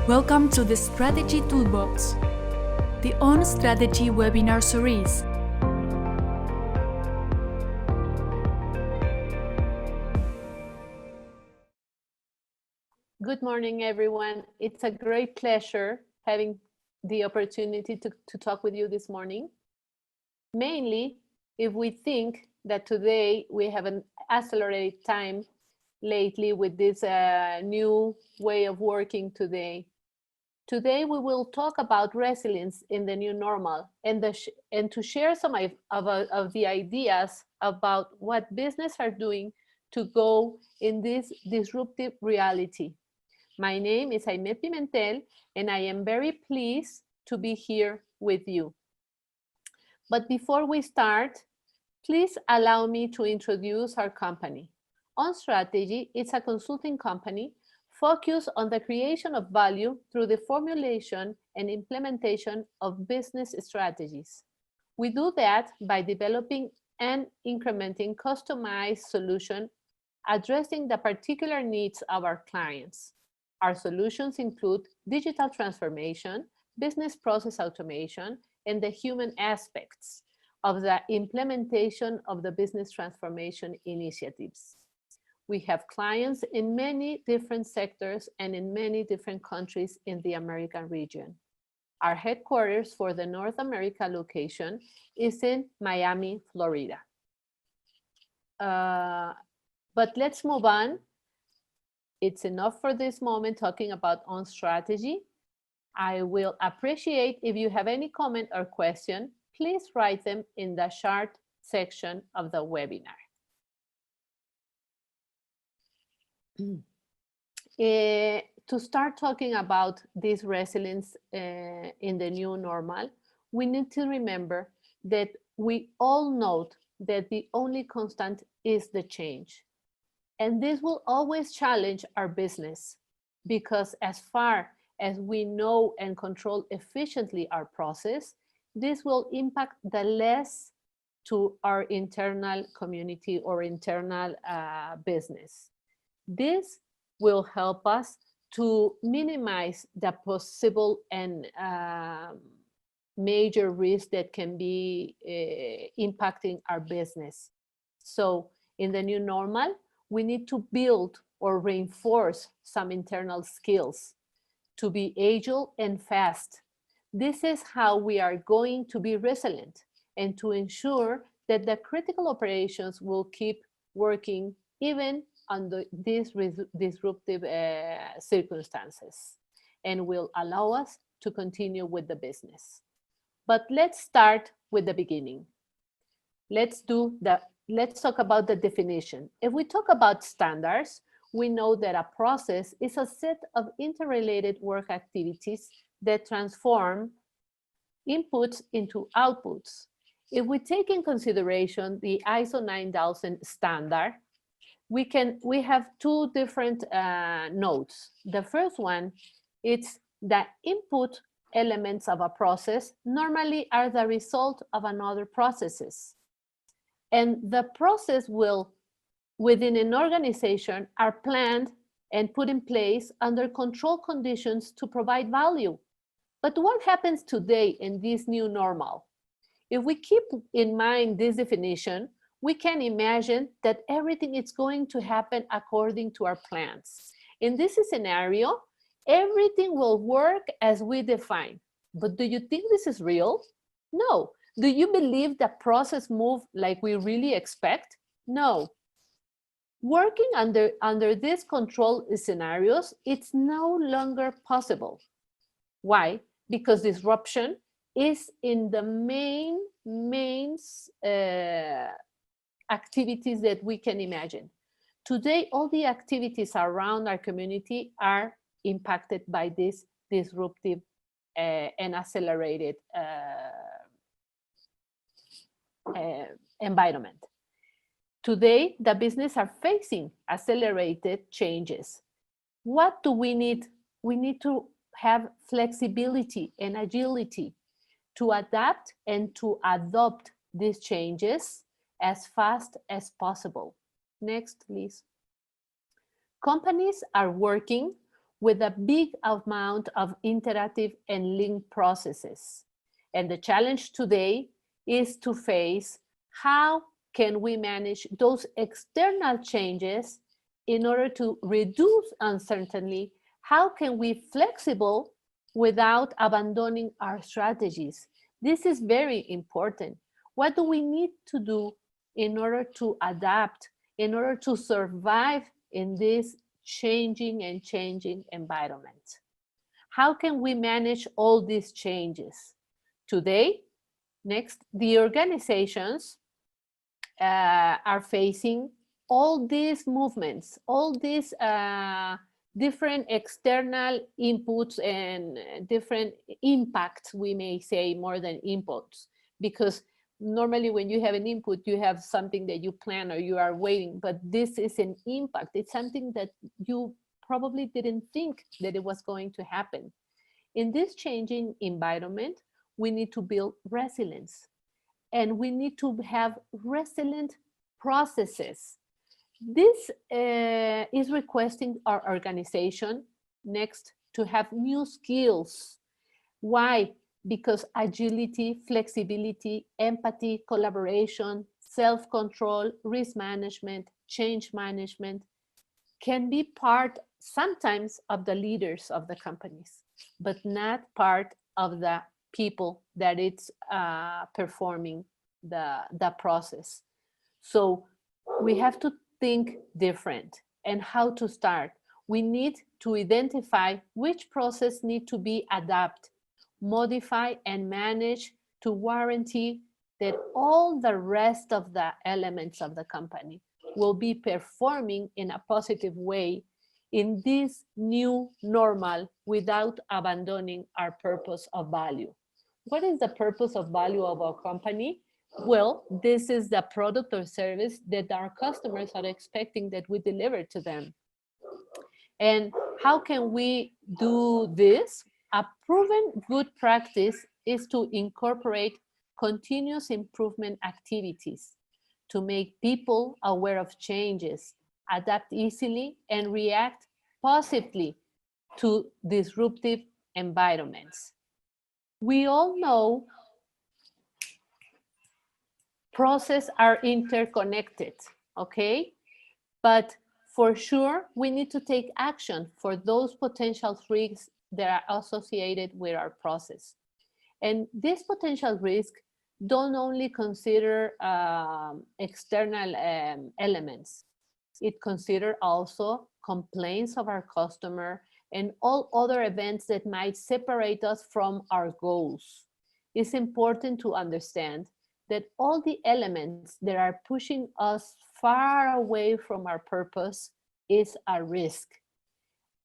Welcome to the Strategy Toolbox, the On Strategy webinar series. Good morning, everyone. It's a great pleasure having the opportunity to talk with you this morning. Mainly, if we think that today we have an accelerated time lately with this new way of working today. Today, we will talk about resilience in the new normal and to share some of the ideas about what business are doing to go in this disruptive reality. My name is Jaime Pimentel, and I am very pleased to be here with you. But before we start, please allow me to introduce our company. On Strategy is a consulting company focused on the creation of value through the formulation and implementation of business strategies. We do that by developing and incrementing customized solutions addressing the particular needs of our clients. Our solutions include digital transformation, business process automation, and the human aspects of the implementation of the business transformation initiatives. We have clients in many different sectors and in many different countries in the American region. Our headquarters for the North America location is in Miami, Florida. But let's move on. It's enough for this moment talking about On Strategy. I will appreciate if you have any comment or question, please write them in the chat section of the webinar. To start talking about this resilience in the new normal, we need to remember that we all know that the only constant is the change. And this will always challenge our business because as far as we know and control efficiently our process, this will impact the less to our internal community or internal business. This will help us to minimize the possible and major risk that can be impacting our business. So in the new normal, we need to build or reinforce some internal skills to be agile and fast. This is how we are going to be resilient and to ensure that the critical operations will keep working even under these disruptive circumstances and will allow us to continue with the business. But let's start with the beginning. Let's talk about the definition. If we talk about standards, we know that a process is a set of interrelated work activities that transform inputs into outputs. If we take in consideration the ISO 9000 standard, we have two different notes. The first one, it's the input elements of a process normally are the result of another processes. And the process will, within an organization, are planned and put in place under control conditions to provide value. But what happens today in this new normal? If we keep in mind this definition, we can imagine that everything is going to happen according to our plans. In this scenario, everything will work as we define. But do you think this is real? No. Do you believe the process moves like we really expect? No. Working under these control scenarios, it's no longer possible. Why? Because disruption is in the main activities that we can imagine. Today, all the activities around our community are impacted by this disruptive and accelerated environment. Today, the business are facing accelerated changes. What do we need? We need to have flexibility and agility to adapt and to adopt these changes as fast as possible. Next, please. Companies are working with a big amount of interactive and linked processes. And the challenge today is to face how can we manage those external changes in order to reduce uncertainty? How can we be flexible without abandoning our strategies? This is very important. What do we need to do in order to adapt, in order to survive in this changing environment? How can we manage all these changes? Today, next, the organizations are facing all these movements, all these different external inputs and different impacts, we may say, more than inputs, because normally when you have an input, you have something that you plan or you are waiting, but this is an impact. It's something that you probably didn't think that it was going to happen. In this changing environment, we need to build resilience, and we need to have resilient processes. This is requesting our organization next to have new skills. Why? Because agility, flexibility, empathy, collaboration, self-control, risk management, change management can be part sometimes of the leaders of the companies, but not part of the people that it's performing the process. So we have to think different. And how to start? We need to identify which process need to be adapted, modify, and manage to guarantee that all the rest of the elements of the company will be performing in a positive way in this new normal without abandoning our purpose of value. What is the purpose of value of our company? Well, this is the product or service that our customers are expecting that we deliver to them. And how can we do this? A proven good practice is to incorporate continuous improvement activities to make people aware of changes, adapt easily, and react positively to disruptive environments. We all know processes are interconnected, okay? But for sure, we need to take action for those potential risks that are associated with our process. And these potential risks don't only consider external elements. It considers also complaints of our customer and all other events that might separate us from our goals. It's important to understand that all the elements that are pushing us far away from our purpose is a risk.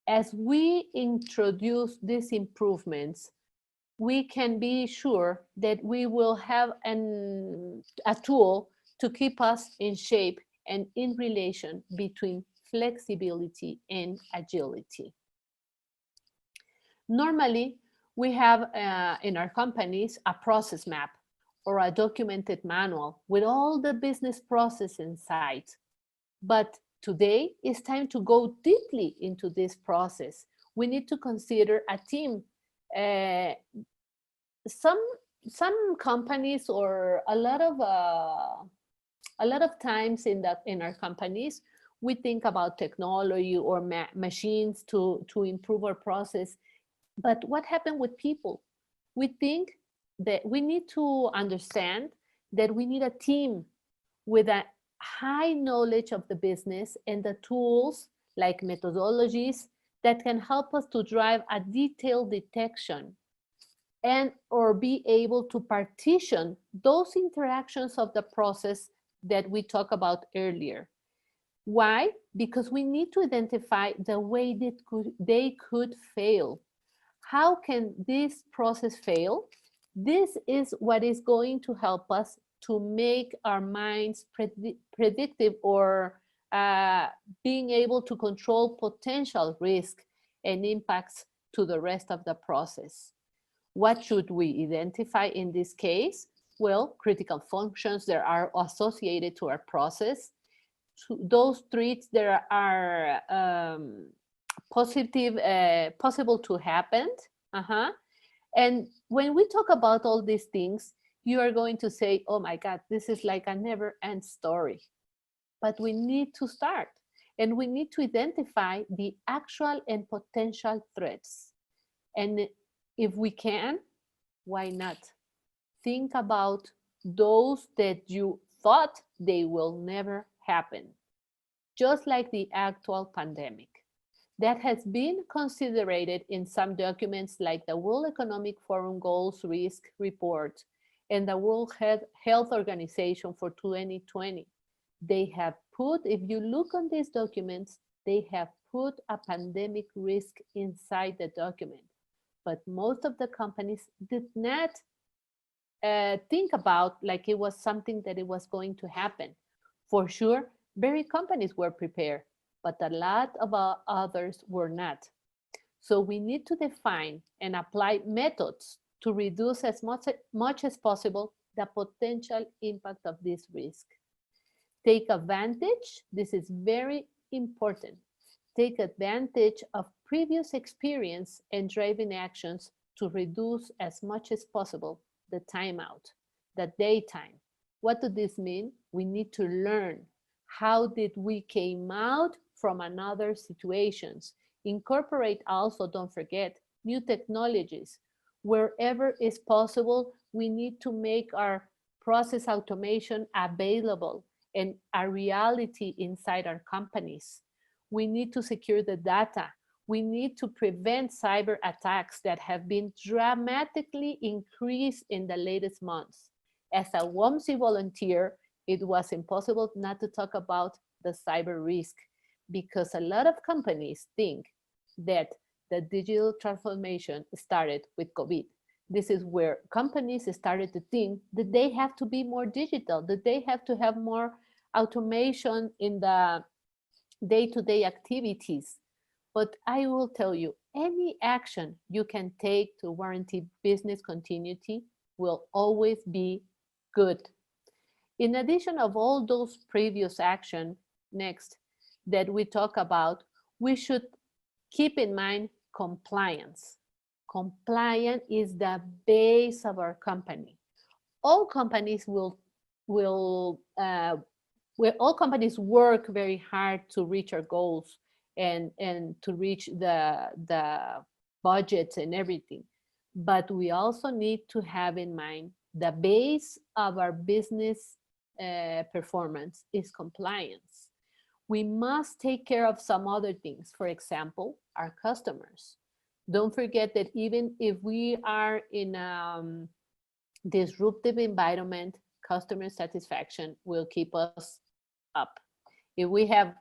As we introduce these improvements, we can be sure that we will have a tool to keep us in shape and in relation between flexibility and agility. Normally, we have in our companies a process map or a documented manual with all the business process inside. But today it's time to go deeply into this process. We need to consider a team. Some companies, or a lot of times in our companies, we think about technology or machines to improve our process. But what happened with people? We think that we need to understand that we need a team with a high knowledge of the business and the tools like methodologies that can help us to drive a detailed detection and or be able to partition those interactions of the process that we talked about earlier. Why? Because we need to identify the way that they could fail. How can this process fail? This is what is going to help us to make our minds predictive or being able to control potential risk and impacts to the rest of the process. What should we identify in this case? Well, critical functions that are associated to our process, those traits that are possible to happen. And when we talk about all these things, you are going to say, oh my God, this is like a never end story. But we need to start, and we need to identify the actual and potential threats. And if we can, why not? Think about those that you thought they will never happen, just like the actual pandemic. That has been considered in some documents like the World Economic Forum Goals Risk Report and the World Health Organization for 2020. They have put, if you look on these documents, they have put a pandemic risk inside the document. But most of the companies did not think about like it was something that it was going to happen. For sure, very companies were prepared, but a lot of others were not. So we need to define and apply methods to reduce as much as possible the potential impact of this risk. Take advantage, this is very important. Take advantage of previous experience and driving actions to reduce as much as possible the timeout, the daytime. What does this mean? We need to learn how did we came out from another situations. Incorporate also, don't forget, new technologies. Wherever is possible, we need to make our process automation available and a reality inside our companies. We need to secure the data. We need to prevent cyber attacks that have been dramatically increased in the latest months. As a WOMC volunteer, it was impossible not to talk about the cyber risk because a lot of companies think that the digital transformation started with COVID. This is where companies started to think that they have to be more digital, that they have to have more automation in the day-to-day activities. But I will tell you, any action you can take to guarantee business continuity will always be good. In addition of all those previous action, next, that we talk about, we should keep in mind compliance. Compliance is the base of our company. All companies all companies work very hard to reach our goals and to reach the budgets and everything. But we also need to have in mind the base of our business performance is compliance. We must take care of some other things. For example, our customers. Don't forget that even if we are in a disruptive environment, customer satisfaction will keep us up. If we have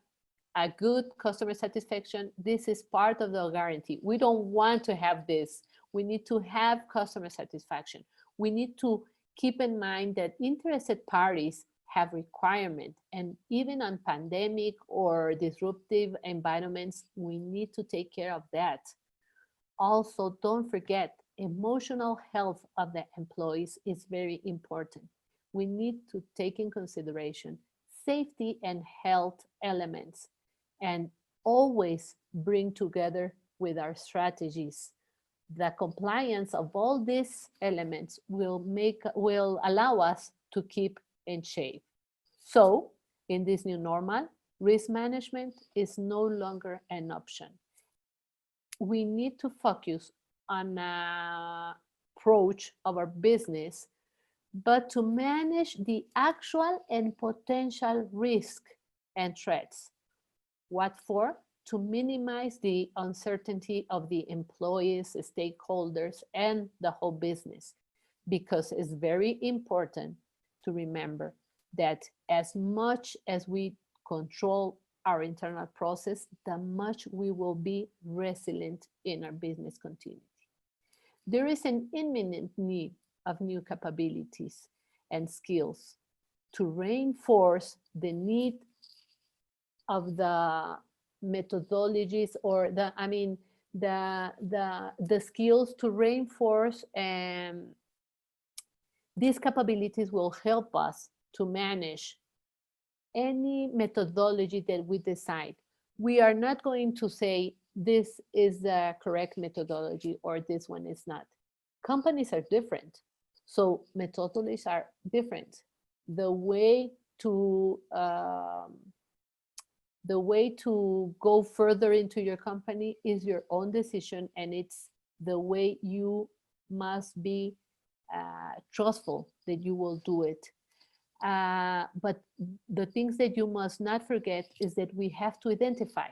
a good customer satisfaction, this is part of the guarantee. We don't want to have this. We need to have customer satisfaction. We need to keep in mind that interested parties have requirements, and even on pandemic or disruptive environments, we need to take care of that. Also, don't forget, emotional health of the employees is very important. We need to take in consideration safety and health elements and always bring together with our strategies. The compliance of all these elements will allow us to keep in shape. So in this new normal, risk management is no longer an option. We need to focus on an approach of our business, but to manage the actual and potential risk and threats. What for? To minimize the uncertainty of the employees, stakeholders, and the whole business. Because it's very important to remember that as much as we control our internal process, the much we will be resilient in our business continuity. There is an imminent need of new capabilities and skills to reinforce the need of the methodologies or the skills to reinforce, and these capabilities will help us to manage any methodology that we decide. We are not going to say this is the correct methodology or this one is not. Companies are different, so methodologies are different. The way to go further into your company is your own decision, and it's the way you must be trustful that you will do it. But the things that you must not forget is that we have to identify,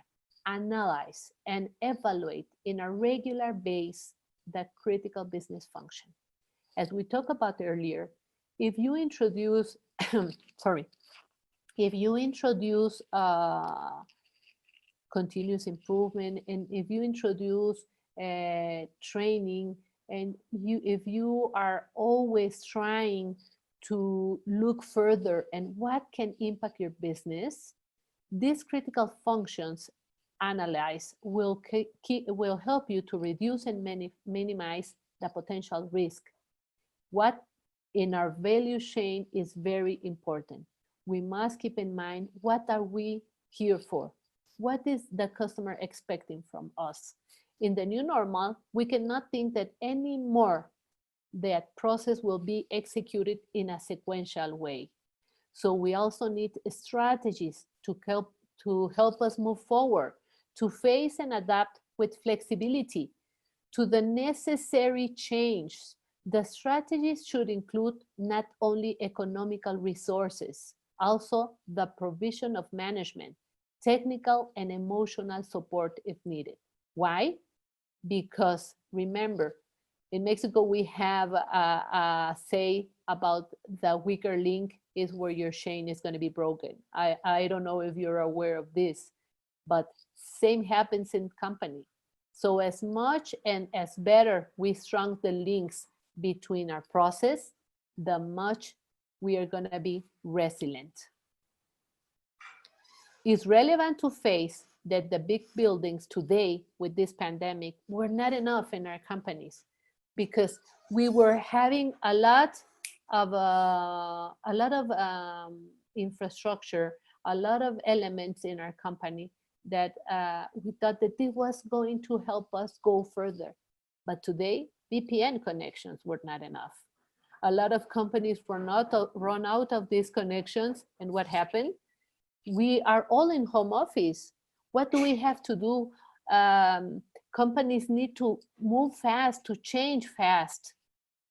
analyze, and evaluate in a regular base the critical business function. As we talked about earlier, if you introduce, sorry, if you introduce continuous improvement, and if you introduce training, and if you are always trying to look further and what can impact your business, these critical functions analyze will help you to reduce and minimize the potential risk. What in our value chain is very important. We must keep in mind, what are we here for? What is the customer expecting from us? In the new normal, we cannot think that anymore that process will be executed in a sequential way. So we also need strategies to help us move forward, to face and adapt with flexibility to the necessary change. The strategies should include not only economical resources, also the provision of management, technical and emotional support if needed. Why? Because remember, in Mexico, we have a say about the weaker link is where your chain is going to be broken. I don't know if you're aware of this, but same happens in company. So as much and as better we strong the links between our process, the much we are going to be resilient. It's relevant to face that the big buildings today with this pandemic were not enough in our companies, because we were having a lot of infrastructure, a lot of elements in our company that we thought that this was going to help us go further. But today, VPN connections were not enough. A lot of companies run out of these connections, and what happened? We are all in home office. What do we have to do? Companies need to move fast, to change fast.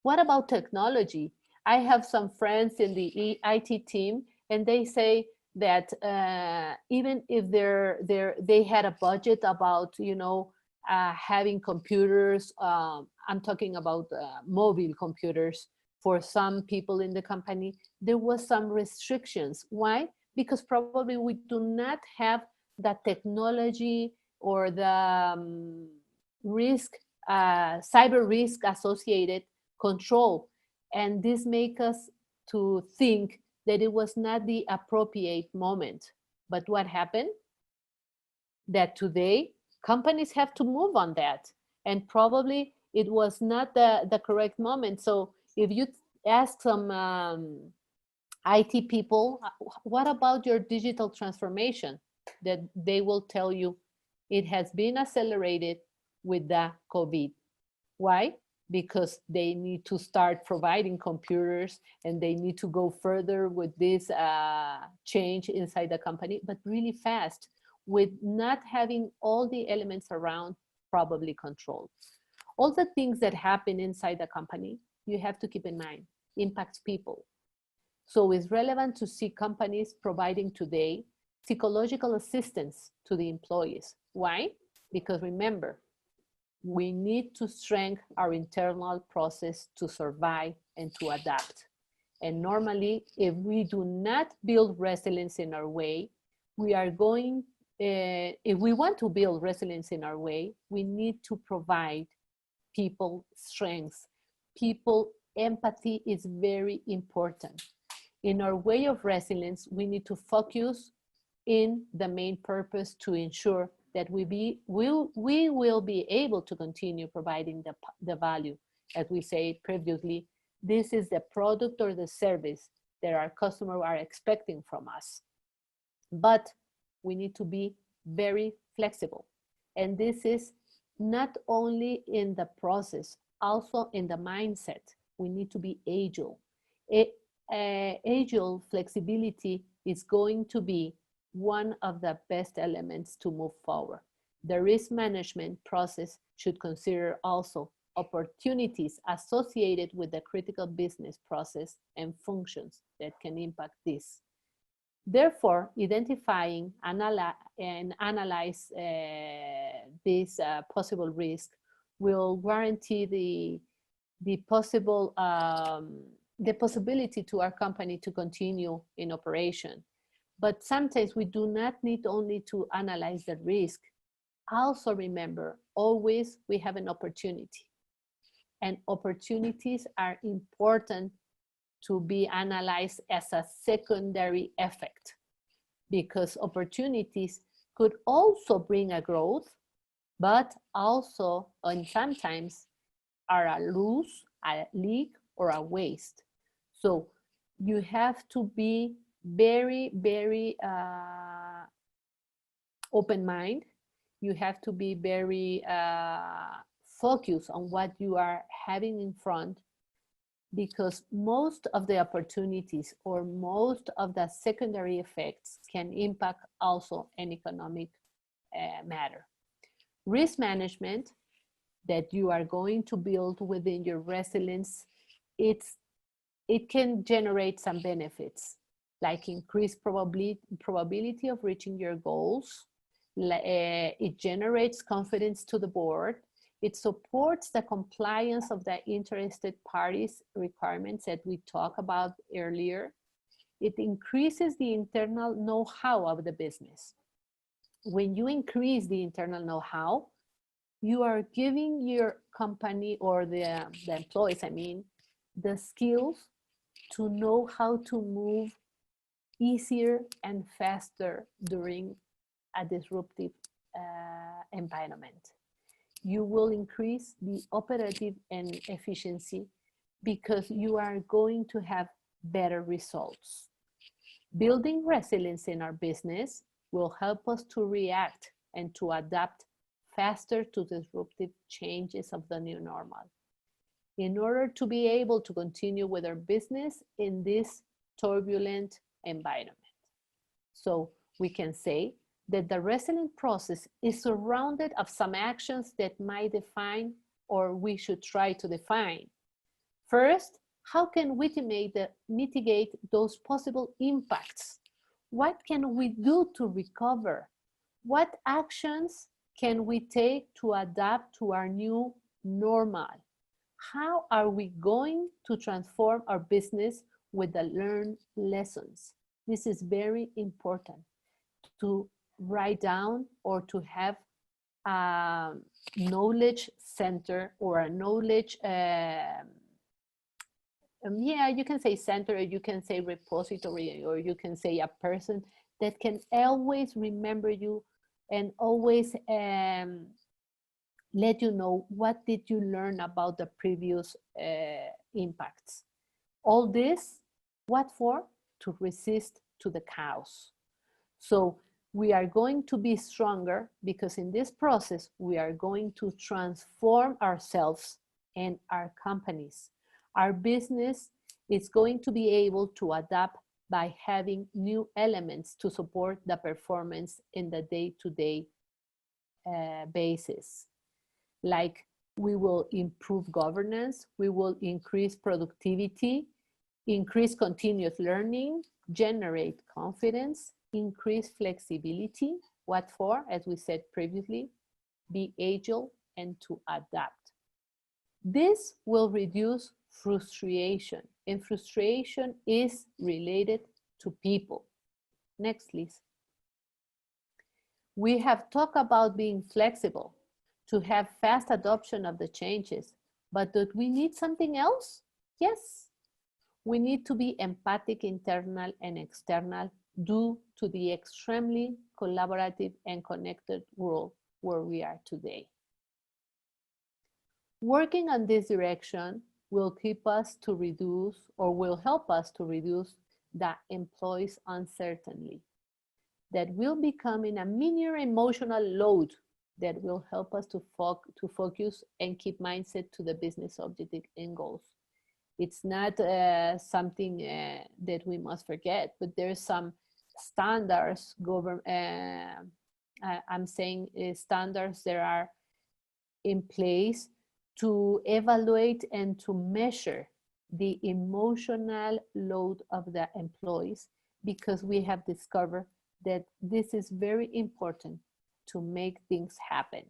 What about technology? I have some friends in the IT team, and they say that even if they had a budget about, having computers, I'm talking about mobile computers for some people in the company, there was some restrictions. Why? Because probably we do not have the technology or the risk, cyber risk associated control. And this makes us to think that it was not the appropriate moment. But what happened? That today companies have to move on that. And probably it was not the correct moment. So if you ask some IT people, what about your digital transformation? That they will tell you it has been accelerated with the COVID. Why? Because they need to start providing computers, and they need to go further with this change inside the company, but really fast, with not having all the elements around probably controlled. All the things that happen inside the company, you have to keep in mind, impacts people. So it's relevant to see companies providing today psychological assistance to the employees. Why? Because remember, we need to strengthen our internal process to survive and to adapt. And normally, if we do not build resilience in our way, we are going, if we want to build resilience in our way, we need to provide people strength. People empathy is very important. In our way of resilience, we need to focus in the main purpose to ensure that we will be able to continue providing the value. As we said previously, this is the product or the service that our customers are expecting from us. But we need to be very flexible. And this is not only in the process, also in the mindset. We need to be agile. Agile flexibility is going to be one of the best elements to move forward. The risk management process should consider also opportunities associated with the critical business process and functions that can impact this. Therefore, identifying and analyze this possible risk will guarantee the possibility to our company to continue in operation. But sometimes we do not need only to analyze the risk. Also remember, always we have an opportunity. And opportunities are important to be analyzed as a secondary effect, because opportunities could also bring a growth, but also, and sometimes, are a lose, a leak, or a waste. So you have to be very, very open mind. You have to be very focused on what you are having in front, because most of the opportunities or most of the secondary effects can impact also an economic matter. Risk management that you are going to build within your resilience, it can generate some benefits, like increased probability of reaching your goals. It generates confidence to the board. It supports the compliance of the interested parties' requirements that we talked about earlier. It increases the internal know-how of the business. When you increase the internal know-how, you are giving your company, or the employees, the skills to know how to move easier and faster during a disruptive environment. You will increase the operative and efficiency because you are going to have better results. Building resilience in our business will help us to react and to adapt faster to disruptive changes of the new normal, in order to be able to continue with our business in this turbulent environment. So we can say that the resilient process is surrounded of some actions that might define, or we should try to define. First, how can we mitigate those possible impacts? What can we do to recover? What actions can we take to adapt to our new normal? How are we going to transform our business with the learned lessons? This is very important to write down, or to have a knowledge center, or a knowledge, you can say center, or you can say repository, or you can say a person that can always remember you and always let you know what did you learn about the previous impacts. All this, what for? To resist to the chaos. So we are going to be stronger, because in this process, we are going to transform ourselves and our companies. Our business is going to be able to adapt by having new elements to support the performance in the day-to-day basis. Like, we will improve governance, we will increase productivity, increase continuous learning, generate confidence, increase flexibility. What for? As we said previously, be agile and to adapt. This will reduce frustration, and frustration is related to people. Next, please. We have talked about being flexible, to have fast adoption of the changes, but do we need something else? Yes. We need to be empathic, internal and external, due to the extremely collaborative and connected world where we are today. Working on this direction will keep us to reduce, or will help us to reduce, the employees' uncertainty that will become in a minimal emotional load that will help us to focus and keep mindset to the business objective and goals. It's not something that we must forget, but there's some standards, I'm saying standards that are in place to evaluate and to measure the emotional load of the employees, because we have discovered that this is very important to make things happen.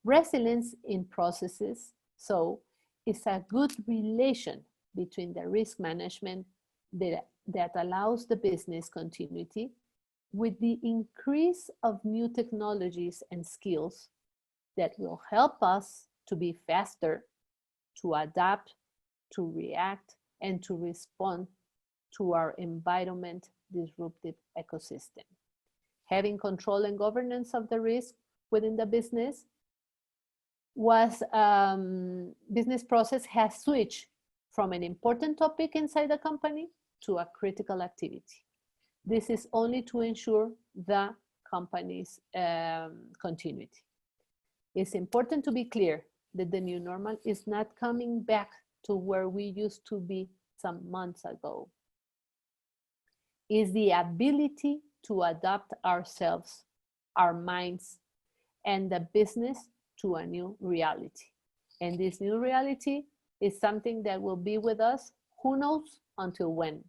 Resilience in processes, so it's a good relation between the risk management that allows the business continuity with the increase of new technologies and skills that will help us to be faster, to adapt, to react, and to respond to our environment disruptive ecosystem. Having control and governance of the risk within the business business process has switched from an important topic inside the company to a critical activity. This is only to ensure the company's continuity. It's important to be clear that the new normal is not coming back to where we used to be some months ago. It's the ability to adapt ourselves, our minds, and the business to a new reality. And this new reality is something that will be with us, who knows until when.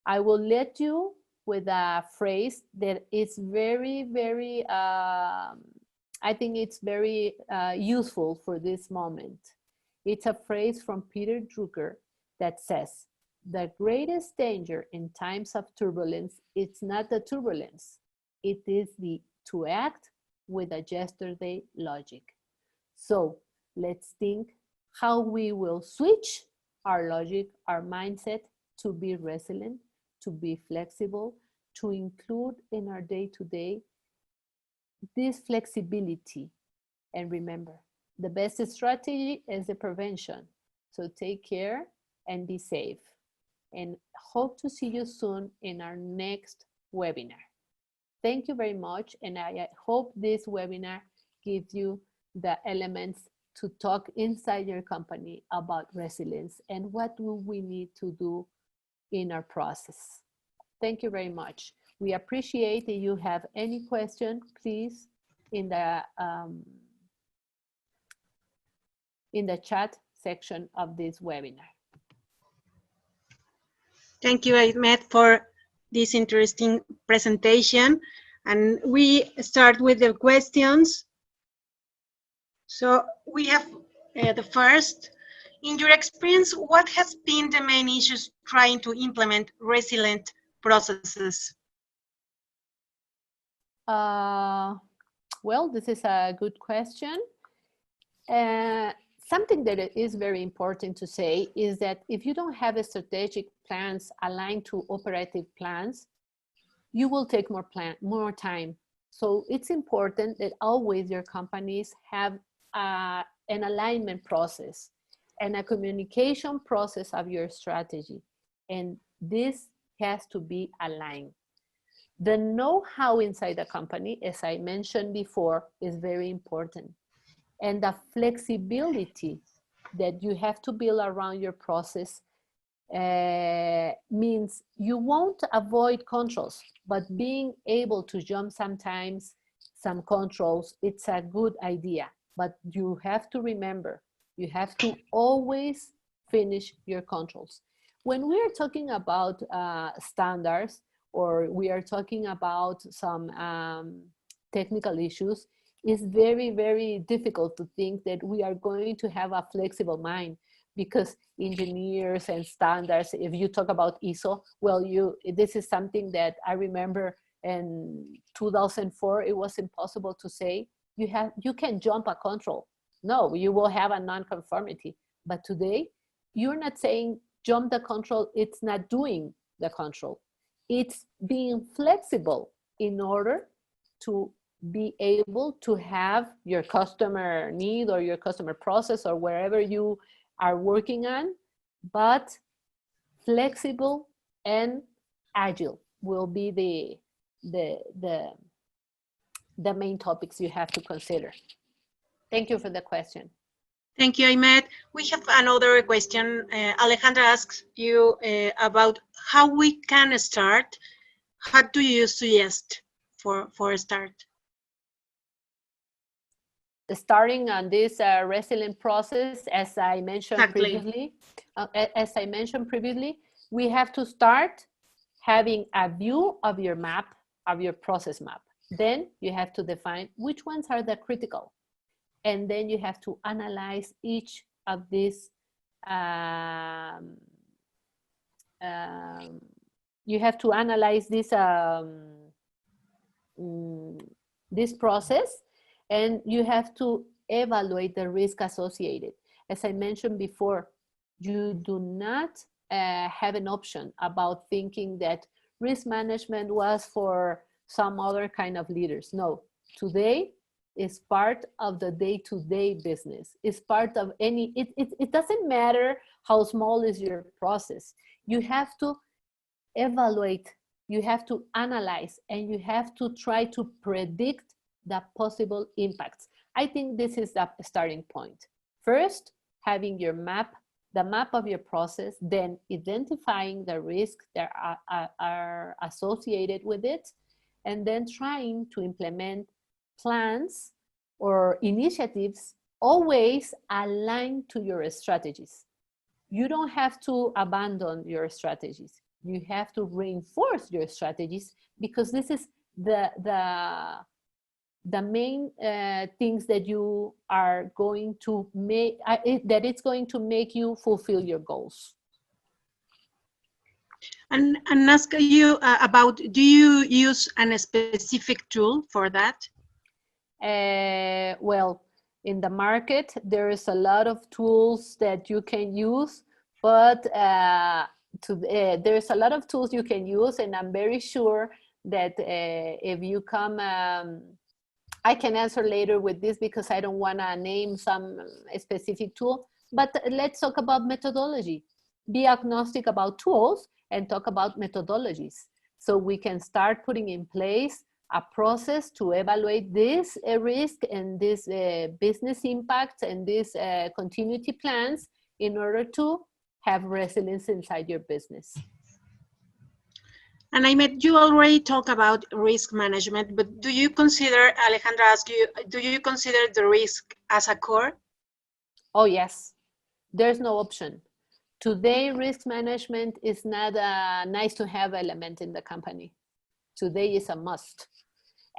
I will let you with a phrase that is very, very, I think it's very useful for this moment. It's a phrase from Peter Drucker that says, the greatest danger in times of turbulence, it's not the turbulence, it is to act with a yesterday logic. So let's think how we will switch our logic, our mindset to be resilient, to be flexible, to include in our day-to-day this flexibility. And remember, the best strategy is the prevention. So take care and be safe. And hope to see you soon in our next webinar. Thank you very much. And I hope this webinar gives you the elements to talk inside your company about resilience and what do we need to do in our process. Thank you very much. We appreciate if you have any question, please, in the chat section of this webinar. Thank you, Aymed, for this interesting presentation. And we start with the questions. So we have the first. In your experience, what has been the main issues trying to implement resilient processes? Well, this is a good question. Something that is very important to say is that if you don't have a strategic plans aligned to operative plans, you will take more time. So it's important that always your companies have an alignment process and a communication process of your strategy. And this has to be aligned. The know-how inside the company, as I mentioned before, is very important. And the flexibility that you have to build around your process means you won't avoid controls, but being able to jump sometimes some controls, it's a good idea. But you have to remember, you have to always finish your controls. When we are talking about standards, or we are talking about some technical issues, it's very, very difficult to think that we are going to have a flexible mind, because engineers and standards, if you talk about ISO, well, this is something that I remember in 2004, it was impossible to say, you can jump a control. No, you will have a non-conformity. But today, you're not saying jump the control, it's not doing the control. It's being flexible in order to be able to have your customer need or your customer process or wherever you are working on, but flexible and agile will be the main topics you have to consider. Thank you for the question. Thank you, Aymed. We have another question. Alejandra asks you about how we can start. How do you suggest for a start? Starting on this resilient process, as I mentioned Exactly. previously, we have to start having a view of your map, of your process map. Then you have to define which ones are the critical. And then you have to analyze each of these, you have to analyze this process, and you have to evaluate the risk associated. As I mentioned before, you do not have an option about thinking that risk management was for some other kind of leaders. No, today is part of the day-to-day business. It's part of any, it doesn't matter how small is your process. You have to evaluate, you have to analyze, and you have to try to predict the possible impacts. I think this is the starting point. First, having your map, the map of your process, then identifying the risks that are associated with it, and then trying to implement plans or initiatives always aligned to your strategies. You don't have to abandon your strategies. You have to reinforce your strategies, because this is the main things that you are going to make, that it's going to make you fulfill your goals. And ask you about, do you use a specific tool for that? Well, in the market, there is a lot of tools that you can use, but there's a lot of tools you can use, and I'm very sure that if you come, I can answer later with this because I don't want to name some specific tool, but let's talk about methodology. Be agnostic about tools and talk about methodologies. So we can start putting in place a process to evaluate this risk and this business impact and these continuity plans in order to have resilience inside your business. And Aymed, you already talk about risk management, but do you consider, Alejandra asked you, do you consider the risk as a core? Oh, yes. There's no option. Today, risk management is not a nice to have element in the company. Today is a must.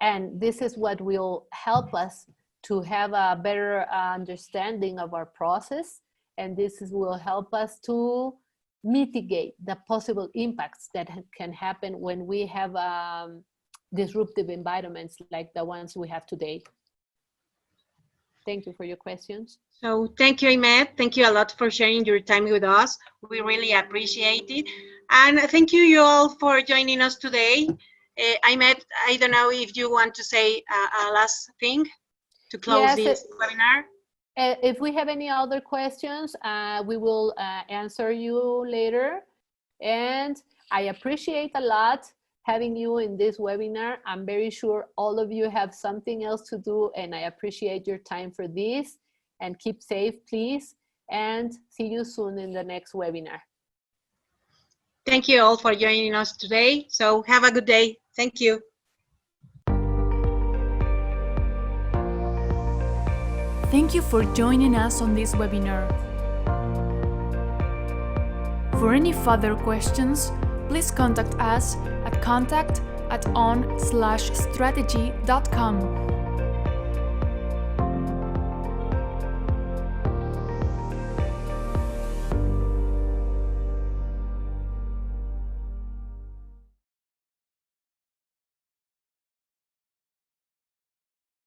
And this is what will help us to have a better understanding of our process. And this will help us to mitigate the possible impacts that can happen when we have disruptive environments like the ones we have today. Thank you for your questions. So thank you, Aymed. Thank you a lot for sharing your time with us. We really appreciate it. And thank you all for joining us today. Aymed, I don't know if you want to say a last thing to close this webinar. If we have any other questions, we will answer you later. And I appreciate a lot having you in this webinar. I'm very sure all of you have something else to do, and I appreciate your time for this. And keep safe, please. And see you soon in the next webinar. Thank you all for joining us today. So have a good day. Thank you. Thank you for joining us on this webinar. For any further questions, please contact us at contact@on/strategy.com.